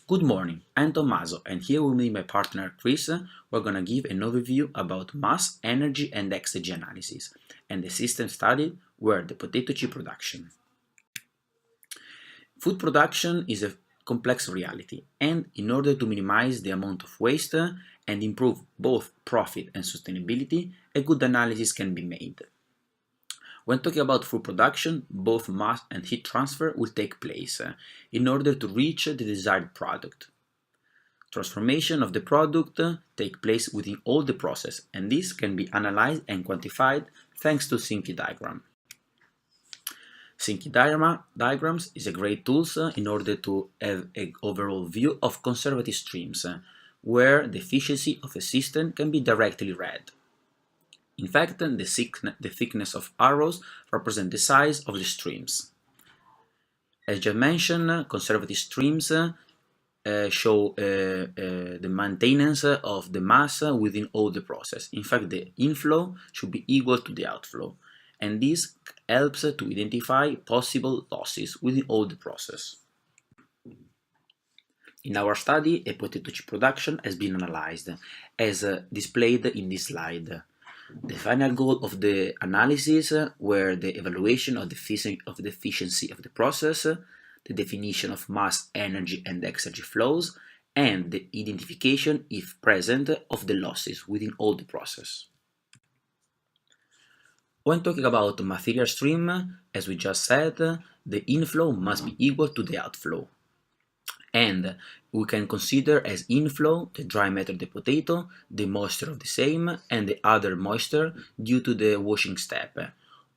Good morning, I'm Tommaso and here with me my partner Chris. We're gonna give an overview about mass, energy and Exergy analysis and the system studied were the potato chip production. Food production is a complex reality and in order to minimize the amount of waste and improve both profit and sustainability, a good analysis can be made. When talking about food production, both mass and heat transfer will take place in order to reach the desired product. Transformation of the product take place within all the process, and this can be analyzed and quantified thanks to Sankey diagram. Sankey diagrams is a great tool in order to have an overall view of conservative streams, where the efficiency of a system can be directly read. In fact, the thickness of arrows represent the size of the streams. As just mentioned, conservative streams show the maintenance of the mass within all the process. In fact, the inflow should be equal to the outflow, and this helps to identify possible losses within all the process. In our study, a potato chip production has been analyzed, as displayed in this slide. The final goal of the analysis were the evaluation of the efficiency of the process, the definition of mass, energy and exergy flows, and the identification, if present, of the losses within all the process. When talking about material stream, as we just said, the inflow must be equal to the outflow. And we can consider as inflow the dry matter of the potato, the moisture of the same, and the other moisture due to the washing step.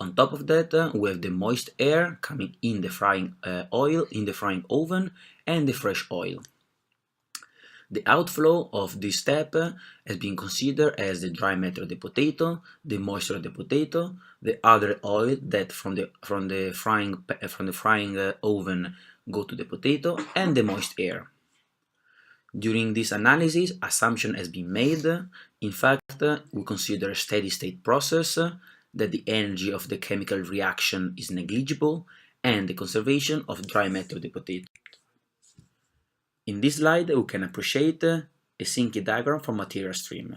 On top of that, we have the moist air coming in the frying oil in the frying oven and the fresh oil. The outflow of this step has been considered as the dry matter of the potato, the moisture of the potato, the other oil that from the frying oven go to the potato, and the moist air. During this analysis, assumption has been made. In fact, we consider a steady state process, that the energy of the chemical reaction is negligible, and the conservation of dry matter of the potato. In this slide, we can appreciate a Sankey diagram for material stream.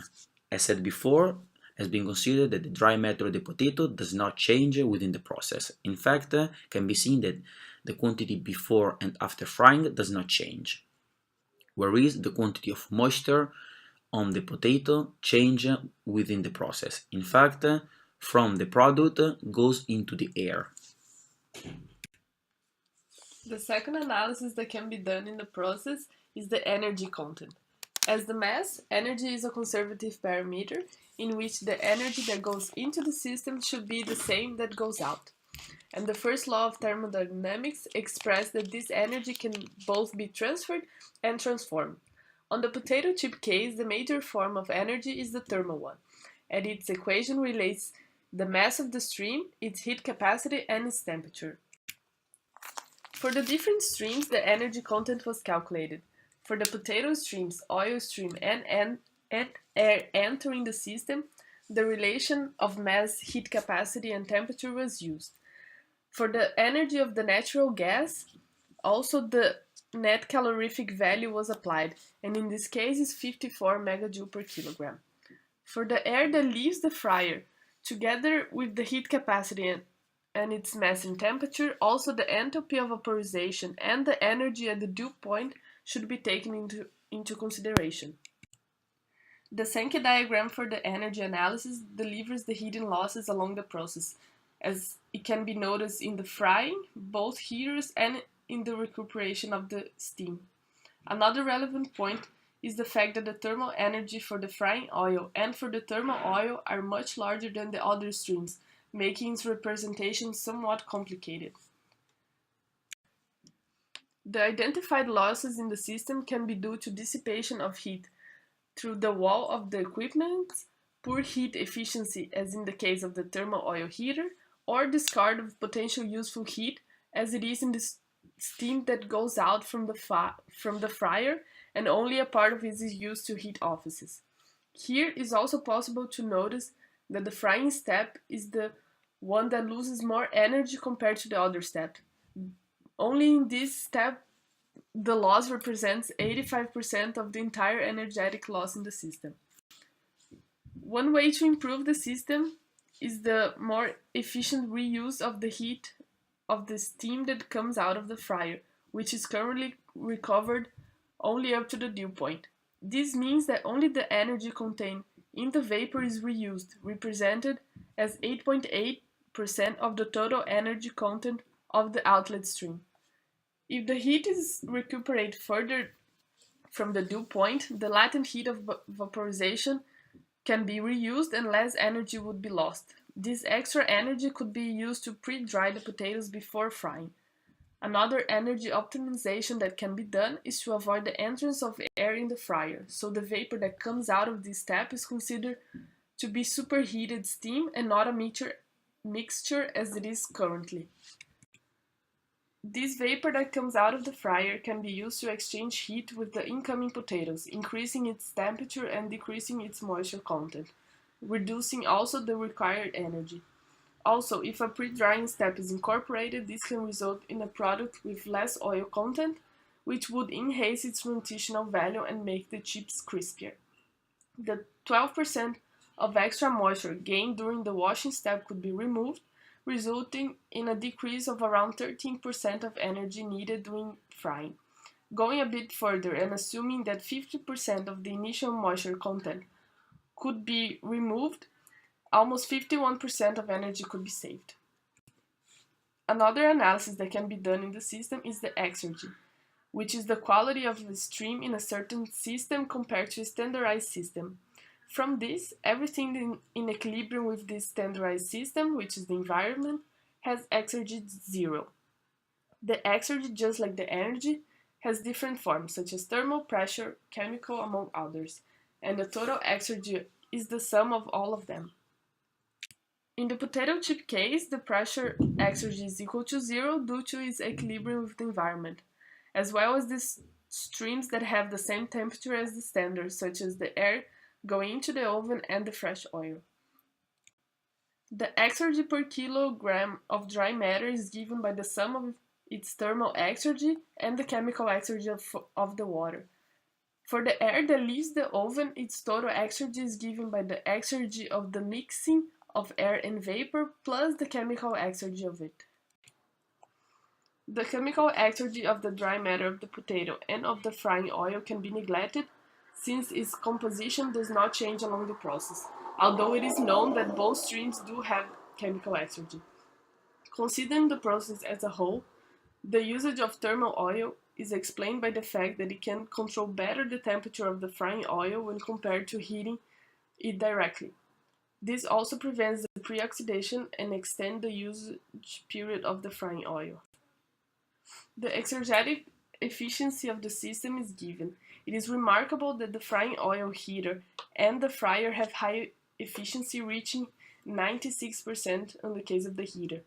As said before, has been considered that the dry matter of the potato does not change within the process. In fact, can be seen that the quantity before and after frying does not change, whereas the quantity of moisture on the potato change within the process. In fact, from the product goes into the air. The second analysis that can be done in the process is the energy content. As the mass, energy is a conservative parameter in which the energy that goes into the system should be the same that goes out. And the first law of thermodynamics expresses that this energy can both be transferred and transformed. On the potato chip case, the major form of energy is the thermal one, and its equation relates the mass of the stream, its heat capacity, and its temperature. For the different streams, the energy content was calculated. For the potato streams, oil stream, and air entering the system, the relation of mass, heat capacity, and temperature was used. For the energy of the natural gas, also the net calorific value was applied, and in this case is 54 megajoule per kilogram. For the air that leaves the fryer, together with the heat capacity and its mass and temperature, also the enthalpy of vaporization and the energy at the dew point should be taken into consideration. The Sankey diagram for the energy analysis delivers the hidden losses along the process, as it can be noticed in the frying, both heaters, and in the recuperation of the steam. Another relevant point is the fact that the thermal energy for the frying oil and for the thermal oil are much larger than the other streams, making its representation somewhat complicated. The identified losses in the system can be due to dissipation of heat through the wall of the equipment, poor heat efficiency as in the case of the thermal oil heater, or discard of potential useful heat as it is in the steam that goes out from the fryer and only a part of it is used to heat offices. Here it is also possible to notice that the frying step is the one that loses more energy compared to the other step. Only in this step the loss represents 85% of the entire energetic loss in the system. One way to improve the system is the more efficient reuse of the heat of the steam that comes out of the fryer, which is currently recovered only up to the dew point. This means that only the energy contained in the vapor is reused, represented as 8.8% of the total energy content of the outlet stream. If the heat is recuperated further from the dew point, the latent heat of vaporization can be reused and less energy would be lost. This extra energy could be used to pre-dry the potatoes before frying. Another energy optimization that can be done is to avoid the entrance of air in the fryer, so the vapor that comes out of this step is considered to be superheated steam and not a mixture as it is currently. This vapor that comes out of the fryer can be used to exchange heat with the incoming potatoes, increasing its temperature and decreasing its moisture content, reducing also the required energy. Also, if a pre-drying step is incorporated, this can result in a product with less oil content, which would enhance its nutritional value and make the chips crispier. The 12% of extra moisture gained during the washing step could be removed, resulting in a decrease of around 13% of energy needed during frying. Going a bit further and assuming that 50% of the initial moisture content could be removed, almost 51% of energy could be saved. Another analysis that can be done in the system is the exergy, which is the quality of the stream in a certain system compared to a standardized system. From this, everything in equilibrium with this standardized system, which is the environment, has exergy 0. The exergy, just like the energy, has different forms such as thermal, pressure, chemical, among others, and the total exergy is the sum of all of them. In the potato chip case, the pressure exergy is equal to 0 due to its equilibrium with the environment, as well as the streams that have the same temperature as the standard, such as the air going into the oven and the fresh oil. The exergy per kilogram of dry matter is given by the sum of its thermal exergy and the chemical exergy of the water. For the air that leaves the oven, its total exergy is given by the exergy of the mixing of air and vapor plus the chemical exergy of it. The chemical exergy of the dry matter of the potato and of the frying oil can be neglected since its composition does not change along the process, although it is known that both streams do have chemical exergy. Considering the process as a whole, the usage of thermal oil is explained by the fact that it can control better the temperature of the frying oil when compared to heating it directly. This also prevents the pre-oxidation and extends the usage period of the frying oil. The exergetic efficiency of the system is given. It is remarkable that the frying oil heater and the fryer have high efficiency reaching 96% in the case of the heater.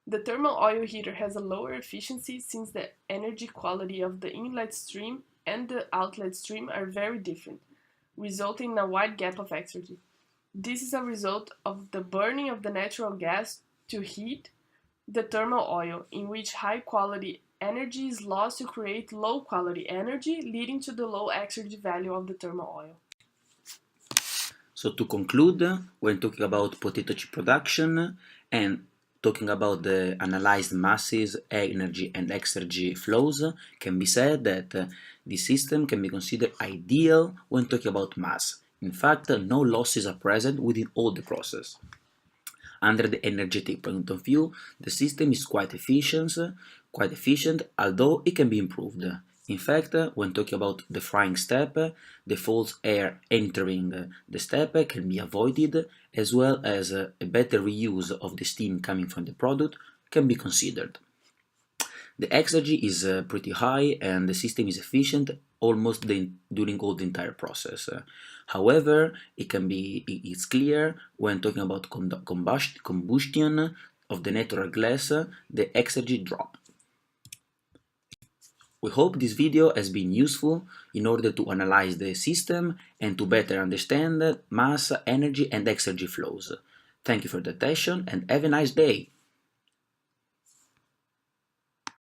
The thermal oil heater has a lower efficiency since the energy quality of the inlet stream and the outlet stream are very different, resulting in a wide gap of exergy. This is a result of the burning of the natural gas to heat the thermal oil, in which high quality energy is lost to create low quality energy, leading to the low exergy value of the thermal oil. So to conclude, when talking about potato chip production and talking about the analyzed masses, energy and exergy flows, can be said that this system can be considered ideal when talking about mass. In fact, no losses are present within all the process. Under the energetic point of view, the system is quite efficient, although it can be improved. In fact, when talking about the frying step, the false air entering the step can be avoided, as well as a better reuse of the steam coming from the product can be considered. The exergy is pretty high and the system is efficient almost during all the entire process. However, it's clear when talking about combustion of the natural gas, the exergy drop. We hope this video has been useful in order to analyze the system and to better understand mass, energy and exergy flows. Thank you for the attention and have a nice day!